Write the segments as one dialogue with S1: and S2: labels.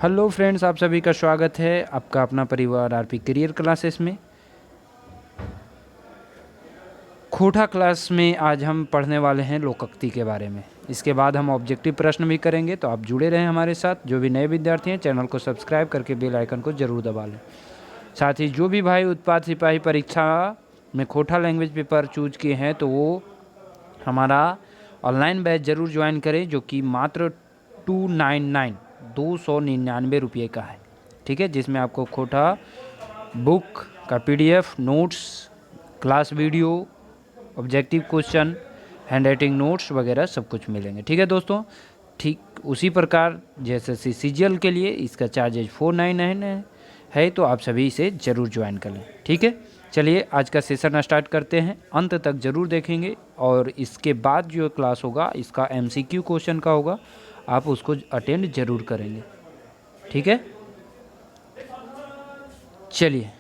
S1: Hello friends, आप सभी का स्वागत है आपका अपना परिवार आरपी करियर क्लासेस में। खोटा क्लास में आज हम पढ़ने वाले हैं लोकोक्ति के बारे में। इसके बाद हम ऑब्जेक्टिव प्रश्न भी करेंगे, तो आप जुड़े रहें हमारे साथ। जो भी नए विद्यार्थी हैं चैनल को सब्सक्राइब करके बेल आइकन को ज़रूर दबा लें। साथ ही जो भी भाई उत्पाद सिपाही परीक्षा में खोटा लैंग्वेज पेपर चूज किए हैं तो वो हमारा ऑनलाइन बैच ज़रूर ज्वाइन करें, जो कि मात्र 299 रुपये का है। ठीक है, जिसमें आपको खोटा बुक का PDF, notes, class video, objective question, hand writing notes वगैरह सब कुछ मिलेंगे। ठीक है दोस्तों, ठीक उसी प्रकार जैसे CGL के लिए इसका चार्जेज 499 है, तो आप सभी इसे ज़रूर ज्वाइन कर लें। ठीक है, चलिए आज का सेशन स्टार्ट करते हैं। अंत तक ज़रूर देखेंगे और इसके बाद जो क्लास होगा इसका MCQ क्वेश्चन का होगा, आप उसको अटेंड ज़रूर करेंगे। ठीक है, चलिए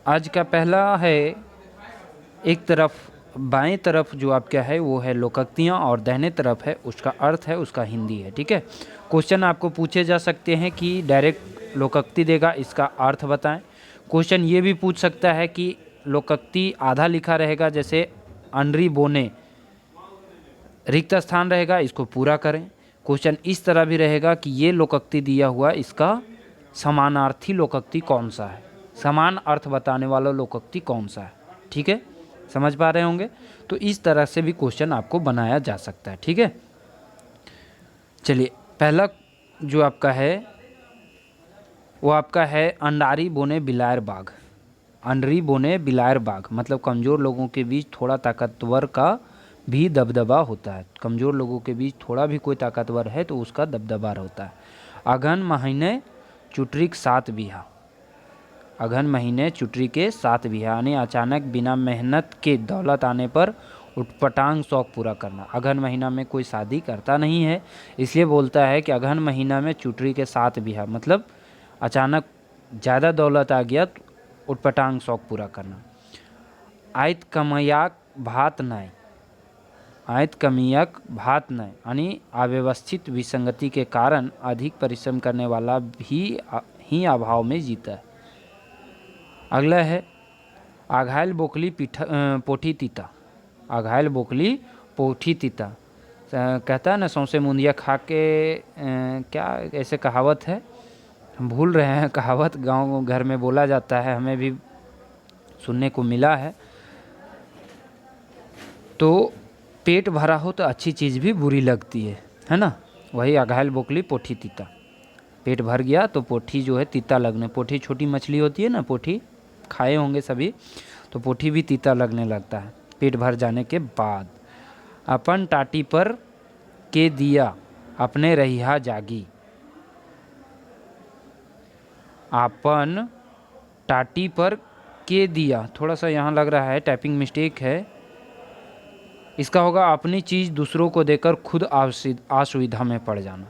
S1: आज का पहला है, एक तरफ बाएं तरफ जो आपका है वो है लोकोक्तियाँ और दाहिने तरफ है उसका अर्थ है, उसका हिंदी है। ठीक है, क्वेश्चन आपको पूछे जा सकते हैं कि डायरेक्ट लोकोक्ति देगा, इसका अर्थ बताएं। क्वेश्चन ये भी पूछ सकता है कि लोकोक्ति आधा लिखा रहेगा, जैसे अनरी बोने रिक्त स्थान रहेगा, इसको पूरा करें। क्वेश्चन इस तरह भी रहेगा कि ये लोकोक्ति दिया हुआ, इसका समानार्थी लोकोक्ति कौन सा है, समान अर्थ बताने वाला लोकोक्ति कौन सा है। ठीक है, समझ पा रहे होंगे। तो इस तरह से भी क्वेश्चन आपको बनाया जा सकता है। ठीक है, चलिए पहला जो आपका है वो आपका है अंडारी बोने बिलायर बाघ। अंडरी बोने बिलायर बाघ मतलब कमज़ोर लोगों के बीच थोड़ा ताकतवर का भी दबदबा होता है। कमज़ोर लोगों के बीच थोड़ा भी कोई ताकतवर है तो उसका दबदबा होता है। अगहन महीने चुटरीक 7 बीघा। अगहन महीने चुटरी के 7 बीघा यानी अचानक बिना मेहनत के दौलत आने पर उटपटांग शौक पूरा करना। अगहन महीना में कोई शादी करता नहीं है, इसलिए बोलता है कि अगहन महीना में चुटरी के 7 बीघा मतलब अचानक ज़्यादा दौलत आ गया तो उटपटांग शौक पूरा करना। आयत कमयाक भात नय। आयत कमियक भात नय यानी अव्यवस्थित विसंगति के कारण अधिक परिश्रम करने वाला भी ही अभाव में जीता है। अगला है आघायल बोकली पोठी तीता। आघायल बोकली पोठी तीता कहता है ना, सौंसे मुंदिया खा के क्या ऐसे कहावत है, हम भूल रहे हैं कहावत, गांव घर में बोला जाता है, हमें भी सुनने को मिला है। तो पेट भरा हो तो अच्छी चीज़ भी बुरी लगती है ना। वही अघायल बोकली पोठी तीता, पेट भर गया तो पोठी जो है तीता लगने। पोठी छोटी मछली होती है ना, पोठी खाए होंगे सभी, तो पोठी भी तीता लगने लगता है पेट भर जाने के बाद। अपन टाटी पर के दिया अपने रहिया जागी। अपन टाटी पर के दिया, थोड़ा सा यहाँ लग रहा है टाइपिंग मिस्टेक है, इसका होगा अपनी चीज़ दूसरों को देकर खुद असुविधा में पड़ जाना।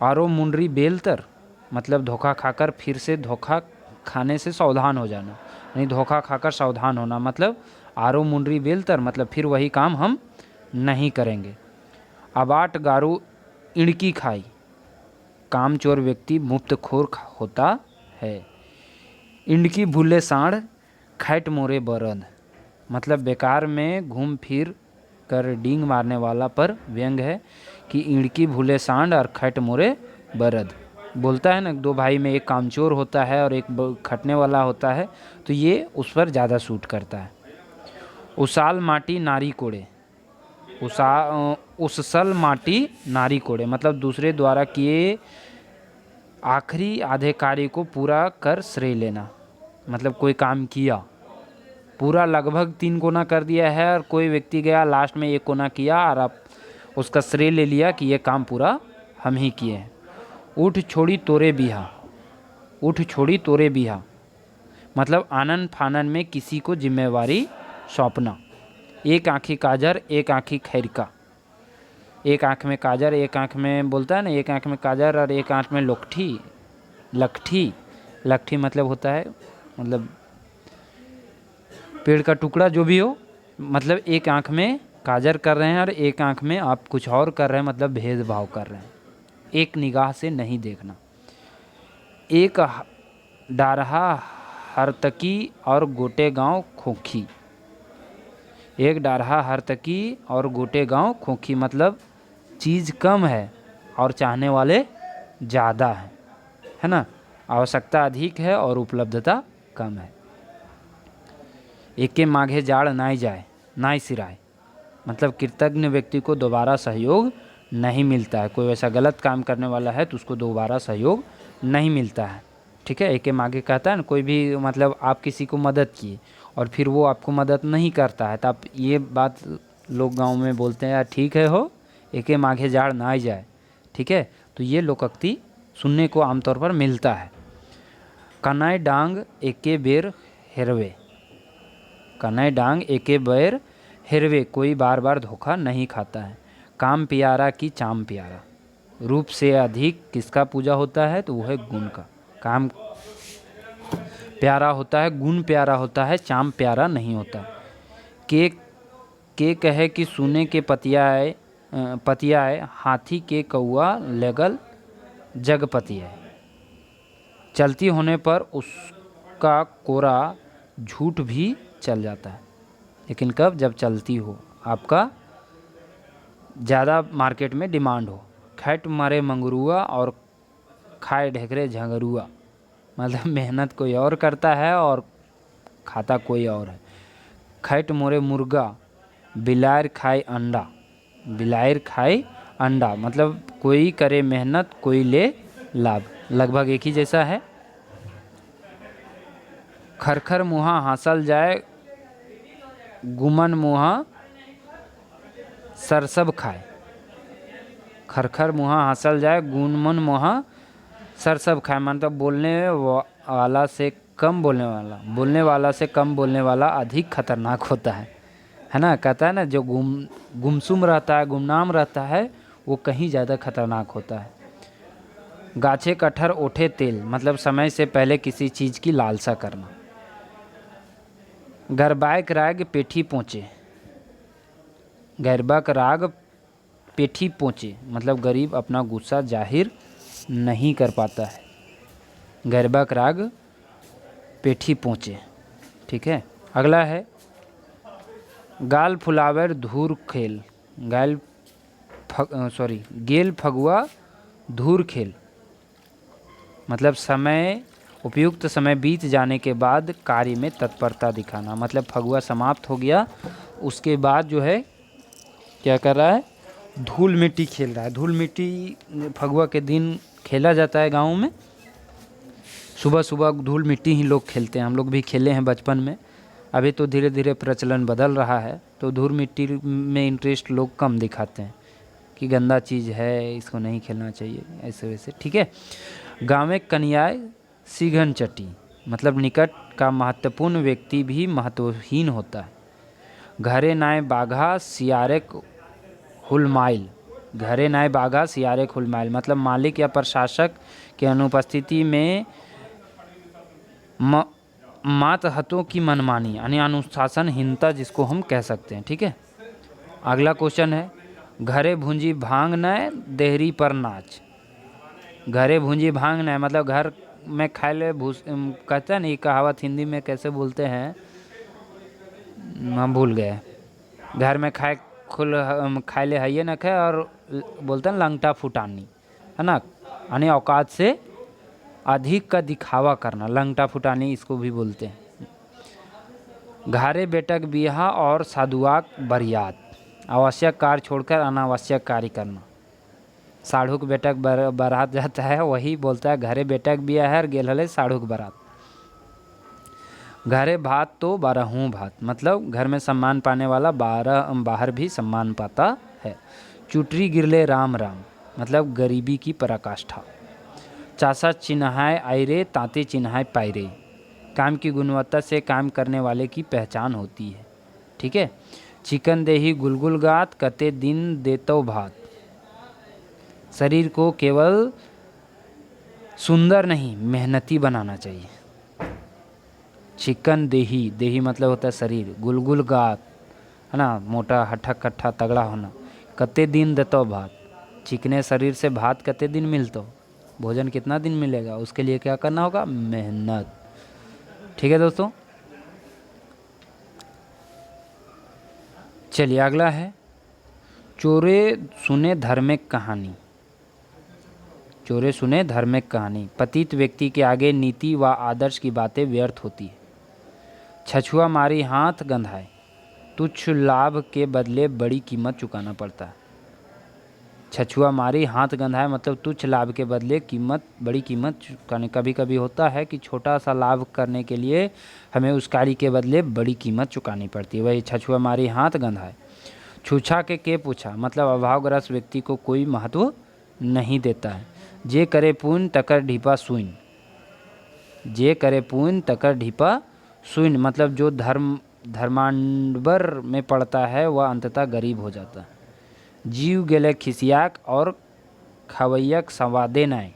S1: आरो मुंडरी बेलतर मतलब धोखा खाकर फिर से धोखा खाने से सावधान हो जाना, यानी धोखा खाकर सावधान होना। मतलब आरो मुंडरी बेलतर मतलब फिर वही काम हम नहीं करेंगे। अबाट गारू इड़की खाई, कामचोर व्यक्ति मुफ्तखोर होता है। इड़की भूले साढ़ खैट मोरे बरद मतलब बेकार में घूम फिर कर डींग मारने वाला पर व्यंग है कि इड़की भूले सांड और खट मोरे बरद। बोलता है ना, दो भाई में एक कामचोर होता है और एक खटने वाला होता है, तो ये उस पर ज़्यादा सूट करता है। उसाल माटी नारी कोड़े। उससल माटी नारी कोड़े मतलब दूसरे द्वारा किए आखिरी आधे कार्य को पूरा कर श्रेय लेना। मतलब कोई काम किया, पूरा लगभग 3 कोना कर दिया है और कोई व्यक्ति गया लास्ट में 1 कोना किया और आप उसका श्रेय ले लिया कि ये काम पूरा हम ही किए हैं। उठ छोड़ी तोरे बिहा। उठ छोड़ी तोरे बिहा मतलब आनन फानन में किसी को जिम्मेवारी सौंपना। एक आँखी काजर एक आँखी खैरका। एक आँख में काजर, एक आँख में बोलता है ना, एक आँख में काजर और एक आँख में लोकठी लकठी। लकठी मतलब होता है मतलब पेड़ का टुकड़ा जो भी हो, मतलब एक आँख में काजर कर रहे हैं और एक आंख में आप कुछ और कर रहे हैं, मतलब भेदभाव कर रहे हैं, एक निगाह से नहीं देखना। एक डारहा हरतकी और गोटे गांव खोखी। एक डारहा हरतकी और गोटे गांव खोखी, मतलब चीज़ कम है और चाहने वाले ज़्यादा हैं, है ना। आवश्यकता अधिक है और उपलब्धता कम है। एके माघे जाड़ नाई जाए नाई सिराए, मतलब कृतज्ञ व्यक्ति को दोबारा सहयोग नहीं मिलता है। कोई ऐसा गलत काम करने वाला है तो उसको दोबारा सहयोग नहीं मिलता है, ठीक है। एके माघे कहता है ना, कोई भी मतलब आप किसी को मदद किए और फिर वो आपको मदद नहीं करता है, तो आप ये बात लोग गांव में बोलते हैं, यार ठीक है हो, एके माघे जाड़ ना आई जाए, ठीक है। तो ये लोकोक्ति सुनने को आमतौर पर मिलता है। कनाई डांग एके बेर हेरवे। कनाई डांग एके बेर हेरवे, कोई बार बार धोखा नहीं खाता है। काम प्यारा की चाम प्यारा, रूप से अधिक किसका पूजा होता है, तो वो है गुण का। काम प्यारा होता है, गुण प्यारा होता है, चाम प्यारा नहीं होता। के कहे कि सुने के पतियाए पतियाए, हाथी के कौआ लगल जगपतियाए। चलती होने पर उसका कोरा झूठ भी चल जाता है, लेकिन कब, जब चलती हो, आपका ज़्यादा मार्केट में डिमांड हो। खैट मरे मंगरुआ और खाए ढेकरे झंगरुआ, मतलब मेहनत कोई और करता है और खाता कोई और है। खैट मोरे मुर्गा बिलायर खाए अंडा। बिलायर खाए अंडा, मतलब कोई करे मेहनत कोई ले लाभ, लगभग एक ही जैसा है। खरखर मुहा हासल जाए गुमन मुहा सरसब खाए। खरखर मुहा हासल जाए गुमन मुहा सरसब खाए, मतलब बोलने वाला से कम बोलने वाला से कम बोलने वाला अधिक खतरनाक होता है ना। कहता है ना, जो गुमसुम रहता है, गुमनाम रहता है, वो कहीं ज़्यादा खतरनाक होता है। गाछे कटहर ओठे तेल, मतलब समय से पहले किसी चीज़ की लालसा करना। गरबाक राग पेठी पहुँचे। गरबाक राग पेठी पहुँचे, मतलब गरीब अपना गुस्सा जाहिर नहीं कर पाता है। गरबाक राग पेठी पहुँचे, ठीक है। अगला है गाल फुलावर धूर खेल। गेल फगुआ धूर खेल, मतलब समय उपयुक्त समय बीत जाने के बाद कार्य में तत्परता दिखाना। मतलब फगुआ समाप्त हो गया, उसके बाद जो है क्या कर रहा है, धूल मिट्टी खेल रहा है। धूल मिट्टी फगुआ के दिन खेला जाता है गाँव में। सुबह सुबह धूल मिट्टी ही लोग खेलते हैं, हम लोग भी खेले हैं बचपन में। अभी तो धीरे धीरे प्रचलन बदल रहा है, तो धूल मिट्टी में इंटरेस्ट लोग कम दिखाते हैं कि गंदा चीज़ है, इसको नहीं खेलना चाहिए, ऐसे वैसे, ठीक है। गाँव में कन्याए सीघन चटी, मतलब निकट का महत्वपूर्ण व्यक्ति भी महत्वहीन होता है। घरे नाय बाघा सियारे हुलमाइल। घरे नाय बाघा सियारे हुलमाइल, मतलब मालिक या प्रशासक के अनुपस्थिति में मातहतों की मनमानी, यानी अनुशासनहीनता जिसको हम कह सकते हैं, ठीक है। अगला क्वेश्चन है घरे भूंजी भांग न देहरी पर नाच। घरे भूंजी भांग न, मतलब घर में खाए ले भूस, कहते हैं ना, ये कहावत हिंदी में कैसे बोलते हैं, हम भूल गए। घर में खाए ले हइये न खाए, और बोलते हैं लंगटा फुटानी, है ना, यानी औकात से अधिक का दिखावा करना, लंगटा फुटानी इसको भी बोलते हैं। घारे बेटक बिहा और साधुआक बरियात, आवश्यक कार्य छोड़कर अनावश्यक कार्य करना। साढ़ुक बेटक बारात जाता है, वही बोलता है घरे बेटक बिया है और गेल हले साढ़ुक बारात। घरे भात तो बारहूँ भात, मतलब घर में सम्मान पाने वाला बाहर भी सम्मान पाता है। चुटरी गिरले राम राम, मतलब गरीबी की पराकाष्ठा। चासा चिन्हाए आयरे तांते चिन्हाए पायरे, काम की गुणवत्ता से काम करने वाले की पहचान होती है, ठीक है। चिकन देही गुलगुल गात कते दिन देतो भात, शरीर को केवल सुंदर नहीं मेहनती बनाना चाहिए। चिकन देही, देही मतलब होता है शरीर, गुलगुल गात है ना, मोटा हट्ठा कट्ठा तगड़ा होना। कते दिन देतो भात, चिकने शरीर से भात कते दिन मिलतो, भोजन कितना दिन मिलेगा, उसके लिए क्या करना होगा, मेहनत। ठीक है दोस्तों, चलिए अगला है चोरे सुने धार्मिक कहानी। चोरे सुने धार्मिक कहानी। पतित व्यक्ति के आगे नीति व आदर्श की बातें व्यर्थ होती है। छछुआ मारी हाथ गंधाए, तुच्छ लाभ के बदले बड़ी कीमत चुकाना पड़ता है। छछुआ मारी हाथ गंधाए मतलब तुच्छ लाभ के बदले बड़ी कीमत चुकाने। कभी कभी होता है कि छोटा सा लाभ करने के लिए हमें उस कार्य के बदले बड़ी कीमत चुकानी पड़ती है। वही छछुआ मारी हाथ गंधाए। छूछा के पूछा मतलब अभावग्रस्त व्यक्ति को कोई महत्व नहीं देता है। जे करे पुण्य तकर ढीपा सुइन। जे करे पुण्य तकर ढीपा सुइन मतलब जो धर्मांबर में पड़ता है वह अंततः गरीब हो जाता है। जीव गेले खिसियाक और खवैयक संवादे नाय।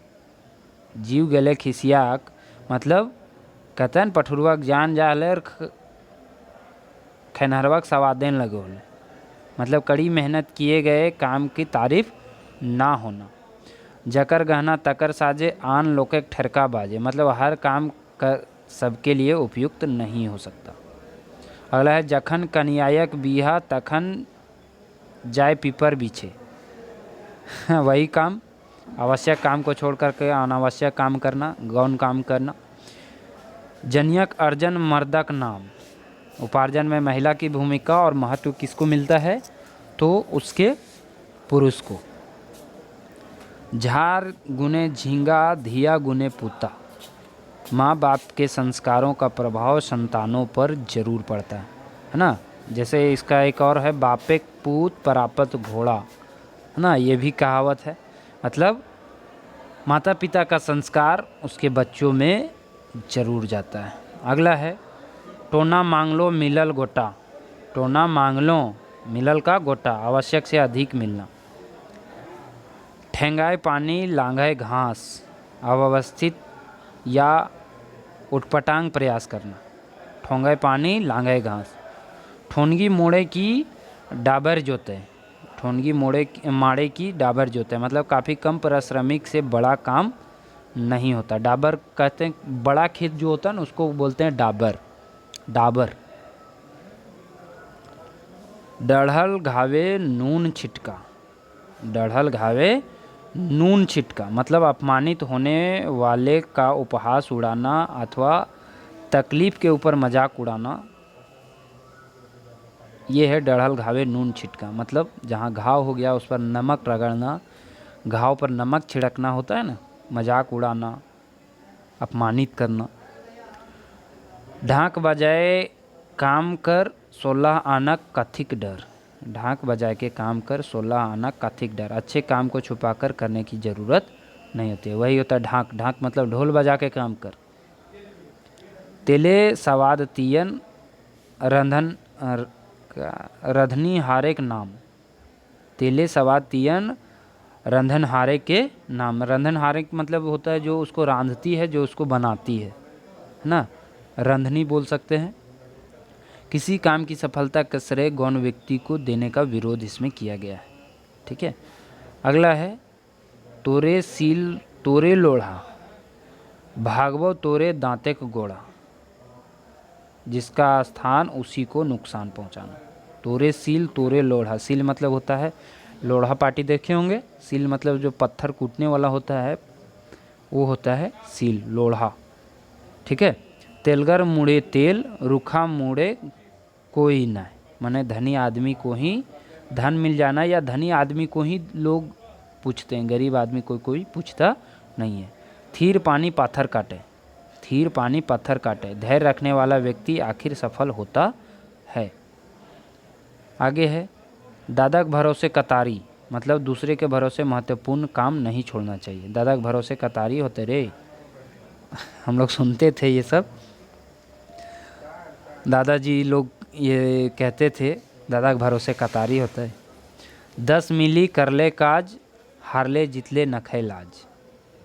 S1: जीव गेले खिसियाक मतलब कतन पठुरवक जान जाले खनहरवक सवादेन लगे होले मतलब कड़ी मेहनत किए गए काम की तारीफ ना होना। जकर गहना तकर साजे आन लोके ठरका बाजे मतलब हर काम कर सबके लिए उपयुक्त नहीं हो सकता। अगला है जखन कन्यायक बिहा तखन जाय पीपर बीछे। वही काम, आवश्यक काम को छोड़ करके अनावश्यक काम करना, गौण काम करना। जनियक अर्जन मर्दक नाम। उपार्जन में महिला की भूमिका और महत्व किसको मिलता है, तो उसके पुरुष को। झार गुने झींगा धिया गुने पुता। माँ बाप के संस्कारों का प्रभाव संतानों पर जरूर पड़ता है ना। जैसे इसका एक और है बापे पूत परापत घोड़ा, है ना, ये भी कहावत है। मतलब माता पिता का संस्कार उसके बच्चों में जरूर जाता है। अगला है टोना मांग लो मिलल गोटा। टोना मांग लो मिलल का गोटा, आवश्यक से अधिक मिलना। ठेंगाए पानी लांघाए घास, अव्यवस्थित या उटपटांग प्रयास करना। ठोंगाए पानी लांघाए घास। ठोनगी मोड़े की डाबर जोते। ठोनगी माड़े की डाबर जोते मतलब काफ़ी कम परिश्रमिक से बड़ा काम नहीं होता। डाबर कहते हैं बड़ा खेत जो होता है ना उसको बोलते हैं डाबर। डाबर। डढ़ल घावे नून छिटका। डढ़ल घावे नून छिटका मतलब अपमानित होने वाले का उपहास उड़ाना अथवा तकलीफ के ऊपर मजाक उड़ाना, ये है डढ़ल घावे नून छिटका। मतलब जहाँ घाव हो गया उस पर नमक रगड़ना, घाव पर नमक छिड़कना होता है ना, मजाक उड़ाना, अपमानित करना। ढाक बजाए काम कर 16 आना कथिक डर। ढाक बजाए के काम कर 16 आना कथिक डर। अच्छे काम को छुपाकर करने की ज़रूरत नहीं होती। वही होता है ढाक। ढाक मतलब ढोल बजा के काम कर। तेले सवाद तियन रंधन रधनी हारे के नाम। तेले सवाद तियन रंधन हारे के नाम। रंधन हारे मतलब होता है जो उसको रांधती है, जो उसको बनाती है ना, रंधनी बोल सकते हैं। किसी काम की सफलता का श्रेय गौण व्यक्ति को देने का विरोध इसमें किया गया है। ठीक है, अगला है तोरे सील तोरे लोढ़ा, भागवो तोरे दांते का गोड़ा। जिसका स्थान उसी को नुकसान पहुंचाना। तोरे सील तोरे लोढ़ा। सील मतलब होता है लोढ़ा पाटी देखे होंगे। सील मतलब जो पत्थर कूटने वाला होता है वो होता है सील, लोढ़ा। ठीक है। तेलगर मुड़े तेल, रुखा मुड़े कोई न। माने धनी आदमी को ही धन मिल जाना या धनी आदमी को ही लोग पूछते हैं, गरीब आदमी कोई पूछता नहीं है। थीर पानी पाथर काटे। थीर पानी पत्थर काटे। धैर्य रखने वाला व्यक्ति आखिर सफल होता है। आगे है दादा के भरोसे कतारी मतलब दूसरे के भरोसे महत्वपूर्ण काम नहीं छोड़ना चाहिए। दादा के भरोसे कतारी होते रे, हम लोग सुनते थे ये सब। दादाजी लोग ये कहते थे दादा के भरोसे कतारी होता है। 10 मिली करले काज, हारले जितले नखे लाज।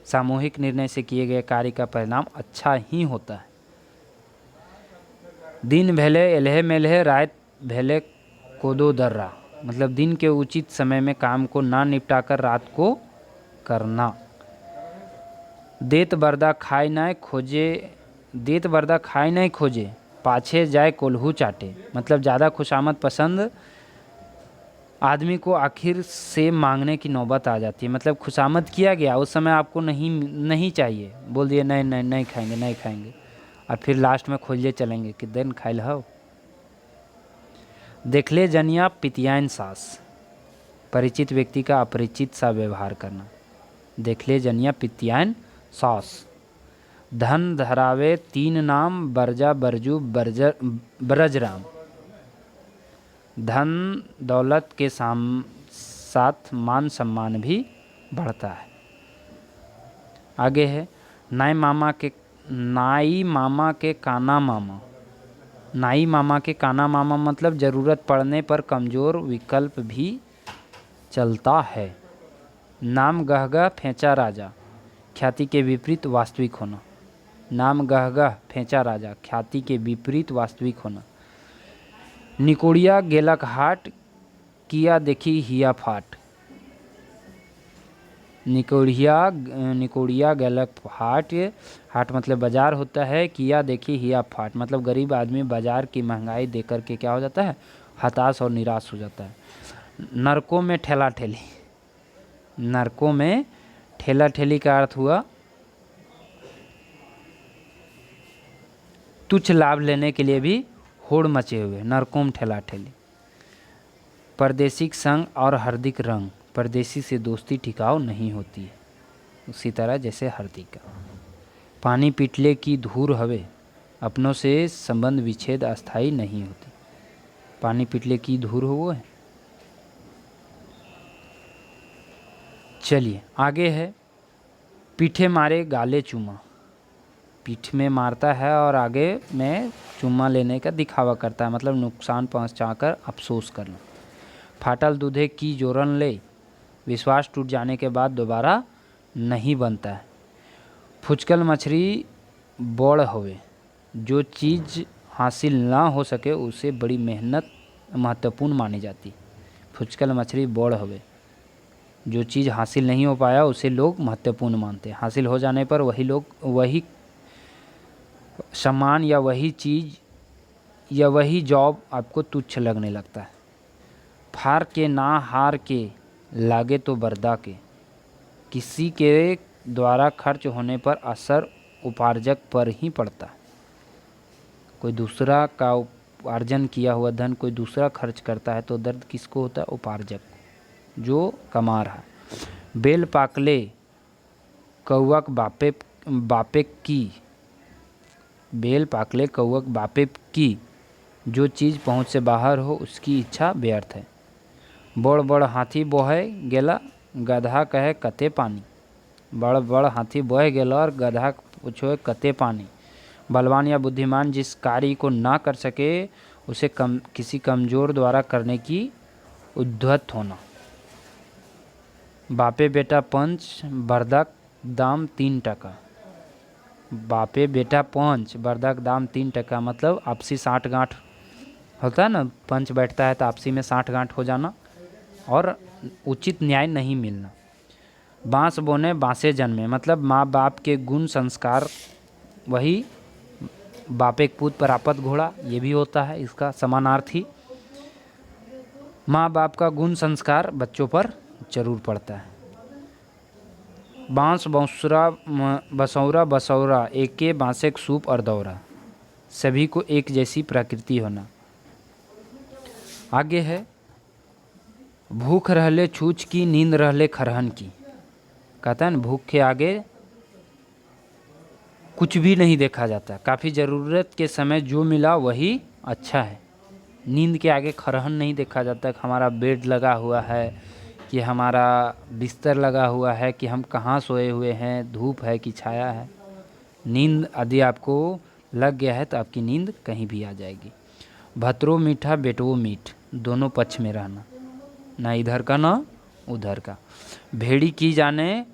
S1: सामूहिक निर्णय से किए गए कार्य का परिणाम अच्छा ही होता है। दिन भेले एलहे मेलहे रात भेले कोदो दर्रा मतलब दिन के उचित समय में काम को ना निपटाकर रात को करना। देत बरदा खाए नहीं खोजे पाछे जाए कोल्हू चाटे मतलब ज़्यादा खुशामद पसंद आदमी को आखिर से मांगने की नौबत आ जाती है। मतलब खुशामद किया गया उस समय आपको नहीं चाहिए, बोल दिए नहीं खाएंगे और फिर लास्ट में खोजे चलेंगे कि दिन खाइल हो। देखले जनिया पितियान सास परिचित व्यक्ति का अपरिचित सा व्यवहार करना। देखले जनिया पितियान सास। धन धरावे तीन नाम बरजा बरजू ब्रजराम। धन दौलत के साथ मान सम्मान भी बढ़ता है। आगे है नाई मामा के काना मामा। नाई मामा के काना मामा मतलब ज़रूरत पड़ने पर कमज़ोर विकल्प भी चलता है। नाम गहगह फेंचा राजा ख्याति के विपरीत वास्तविक होना। नाम गहगह फेंचा राजा ख्याति के विपरीत वास्तविक होना। निकोड़िया गेलक हाट किया देखी हिया फाट। निकोड़िया गेलक हाट मतलब बाजार होता है। किया देखी हिया फाट मतलब गरीब आदमी बाजार की महंगाई देख के क्या हो जाता है, हताश और निराश हो जाता है। नरकों में ठेला ठेली। नरकों में ठेला ठेली का अर्थ हुआ तुच्छ लाभ लेने के लिए भी होड़ मचे हुए। नरकों में ठेला ठेली। परदेशी संग और हार्दिक रंग। परदेशी से दोस्ती टिकाऊ नहीं होती है, उसी तरह जैसे हार्दिक का। पानी पिटले की धूर हवे अपनों से संबंध विच्छेद अस्थाई नहीं होती। पानी पिटले की धूर हो वो है। चलिए आगे है पीठे मारे गाले चूमा। पीठ में मारता है और आगे में चुम्मा लेने का दिखावा करता है मतलब नुकसान पहुंचाकर अफसोस करना। फाटल दूधे की जोरन ले विश्वास टूट जाने के बाद दोबारा नहीं बनता है। फुचकल मछली बड़ होवे जो चीज़ हासिल ना हो सके उसे बड़ी मेहनत महत्वपूर्ण मानी जाती। फुचकल मछली बड़ होवे जो चीज़ हासिल नहीं हो पाया उसे लोग महत्वपूर्ण मानते हैं। हासिल हो जाने पर वही सम्मान या वही चीज़ या वही जॉब आपको तुच्छ लगने लगता है। फार के ना हार के लागे तो बर्दा के। किसी के द्वारा खर्च होने पर असर उपार्जक पर ही पड़ता है। कोई दूसरा का उपार्जन किया हुआ धन कोई दूसरा खर्च करता है तो दर्द किसको होता है, उपार्जक जो कमा रहा है। बेल पाकले कौवक बापे की। बेल पाकले कौवक बापे की जो चीज़ पहुँच से बाहर हो उसकी इच्छा व्यर्थ है। बड़ बड़ हाथी बोहे गेला गधा कहे कते पानी। बड़ बड़ हाथी बोहे गेला और गधा पूछो कते पानी। बलवान या बुद्धिमान जिस कार्य को ना कर सके उसे किसी कमज़ोर द्वारा करने की उद्धत होना। बापे बेटा पंच बर्दक दाम 3 टका। बापे बेटा पंच बर्दक दाम 3 टका मतलब आपसी साठ गांठ होता है ना, पंच बैठता है तो आपसी में 60 गांठ हो जाना और उचित न्याय नहीं मिलना। बांस बोने बांसे जन्मे मतलब माँ बाप के गुण संस्कार वही बाप एक पूत पर आपत घोड़ा ये भी होता है, इसका समानार्थी। माँ बाप का गुण संस्कार बच्चों पर जरूर पड़ता है। बांस बसौरा एके बांसेक सूप और दौरा सभी को एक जैसी प्रकृति होना। आगे है भूख रहले छूछ की नींद रहले खरहन की। कहता है ना भूख के आगे कुछ भी नहीं देखा जाता। काफ़ी ज़रूरत के समय जो मिला वही अच्छा है। नींद के आगे खरहन नहीं देखा जाता कि हमारा बेड लगा हुआ है कि हमारा बिस्तर लगा हुआ है कि हम कहाँ सोए हुए हैं, धूप है कि छाया है। नींद यदि आपको लग गया है तो आपकी नींद कहीं भी आ जाएगी। भतरो मीठा बेटवो मीठ दोनों पक्ष में रहना, ना इधर का ना उधर का। भेड़ी की जाने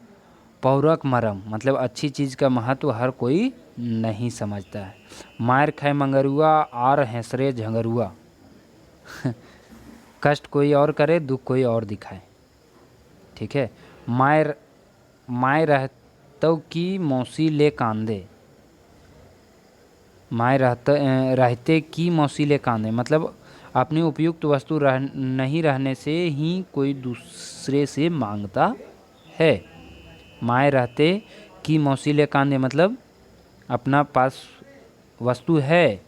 S1: पौरक मरम मतलब अच्छी चीज़ का महत्व हर कोई नहीं समझता है। मार खाए मंगरुआ और हैंसरे झंगरुआ कष्ट कोई और करे, दुख कोई और दिखाए। ठीक है। माय रहतौ की मौसी ले कांदे, माय रहते की मौसी ले कांदे, मतलब अपनी उपयुक्त वस्तु नहीं रहने से ही कोई दूसरे से मांगता है। माय रहते की मौसी ले कांदे, मतलब अपना पास वस्तु है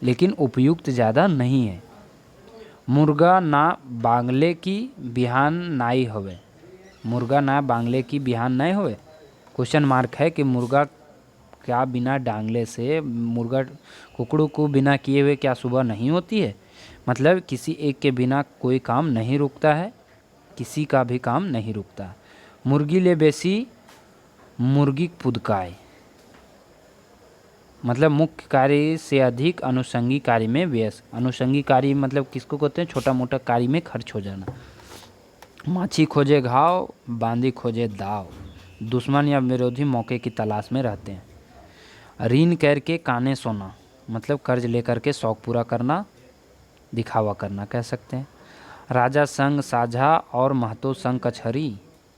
S1: लेकिन उपयुक्त ज़्यादा नहीं है। मुर्गा ना बांगले की बिहान नाई होवे, मुर्गा ना बांगले की बिहान नहीं होवे। क्वेश्चन मार्क है कि मुर्गा क्या बिना डांगले से, मुर्गा कुकड़ू को बिना किए हुए क्या सुबह नहीं होती है। मतलब किसी एक के बिना कोई काम नहीं रुकता है, किसी का भी काम नहीं रुकता। मुर्गी ले बेसी मुर्गी पुदकाए, मतलब मुख्य कार्य से अधिक अनुषंगी कार्य में व्यस्त। अनुषंगी कार्य मतलब किसको कहते हैं, छोटा मोटा कार्य में खर्च हो जाना। माछी खोजे घाव, बांदी खोजे दाव, दुश्मन या विरोधी मौके की तलाश में रहते हैं। ऋण करके काने सोना, मतलब कर्ज लेकर के शौक पूरा करना, दिखावा करना कह सकते हैं। राजा संग साझा और महतो संग कचहरी,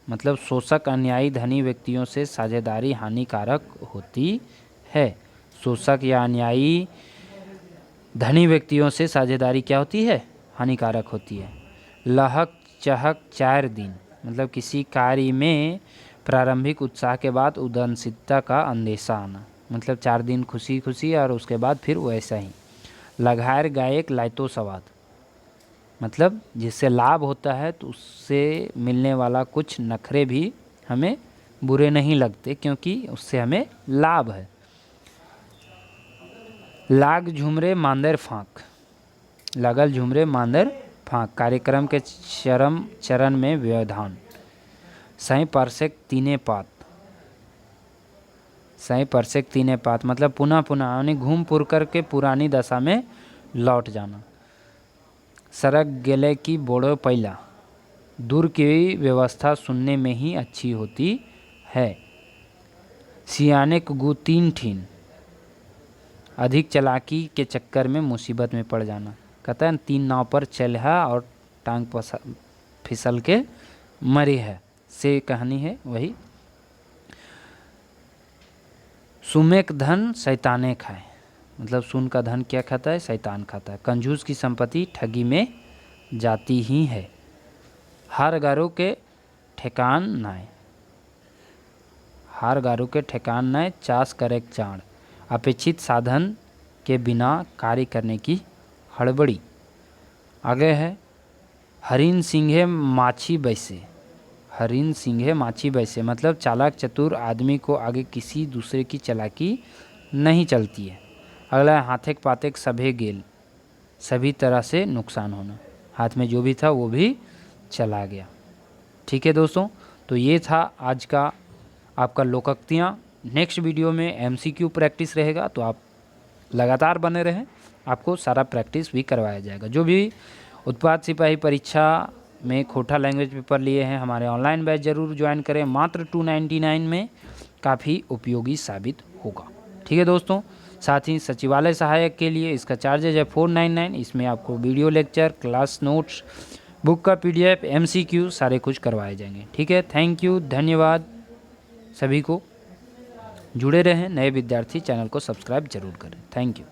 S1: मतलब शोषक अन्यायी धनी व्यक्तियों से साझेदारी हानिकारक होती है। शोषक या अन्यायी धनी व्यक्तियों से साझेदारी क्या होती है, हानिकारक होती है। लहक चहक 4 दिन, मतलब किसी कार्य में प्रारंभिक उत्साह के बाद उदासीनता का अंदेशा आना, मतलब 4 दिन खुशी खुशी और उसके बाद फिर वैसा ही। लगायर गायक लाइतो सवाद, मतलब जिससे लाभ होता है तो उससे मिलने वाला कुछ नखरे भी हमें बुरे नहीं लगते क्योंकि उससे हमें लाभ है। लाग झुमरे मांदर फाँक, लगल झुमरे मांदर फाँक, कार्यक्रम के चरण में व्यवधान। सही परसेक तीने पात, सही परसेक तीने पात, मतलब पुनः पुनः यानी घूम पुर करके पुरानी दशा में लौट जाना। सरक गेले की बोड़ो पैला, दूर की व्यवस्था सुनने में ही अच्छी होती है। सियाने गु 3 ठीन, अधिक चालाकी के चक्कर में मुसीबत में पड़ जाना। कहता है 3 नाव पर चल है और टांग फिसल के मरी है, से कहानी है वही। सुमेक धन शैताने खाए, मतलब सुन का धन क्या खाता है, शैतान खाता है। कंजूस की संपत्ति ठगी में जाती ही है। हार गारो के ठेकान नाय, हार गारो के ठेकान नाय, चास करे चाण, अपेक्षित साधन के बिना कार्य करने की हड़बड़ी। आगे है हरिन सिंहे माछी बैसे, हरिन सिंहे माछी बैसे, मतलब चालाक चतुर आदमी को आगे किसी दूसरे की चालाकी नहीं चलती है। अगला हाथेक पातेक सभे गेल, सभी तरह से नुकसान होना, हाथ में जो भी था वो भी चला गया। ठीक है दोस्तों, तो ये था आज का आपका लोकोक्तियाँ। नेक्स्ट वीडियो में MCQ प्रैक्टिस रहेगा, तो आप लगातार बने रहें, आपको सारा प्रैक्टिस भी करवाया जाएगा। जो भी उत्पाद सिपाही परीक्षा में खोटा लैंग्वेज पेपर लिए हैं, हमारे ऑनलाइन बैच ज़रूर ज्वाइन करें, मात्र 299 में काफ़ी उपयोगी साबित होगा। ठीक है दोस्तों, साथ ही सचिवालय सहायक के लिए इसका चार्जेज है 499। इसमें आपको video lecture, class notes, book का PDF, MCQ सारे कुछ करवाए जाएंगे। ठीक है, थैंक यू, धन्यवाद सभी को। जुड़े रहें, नए विद्यार्थी चैनल को सब्सक्राइब जरूर करें। Thank you.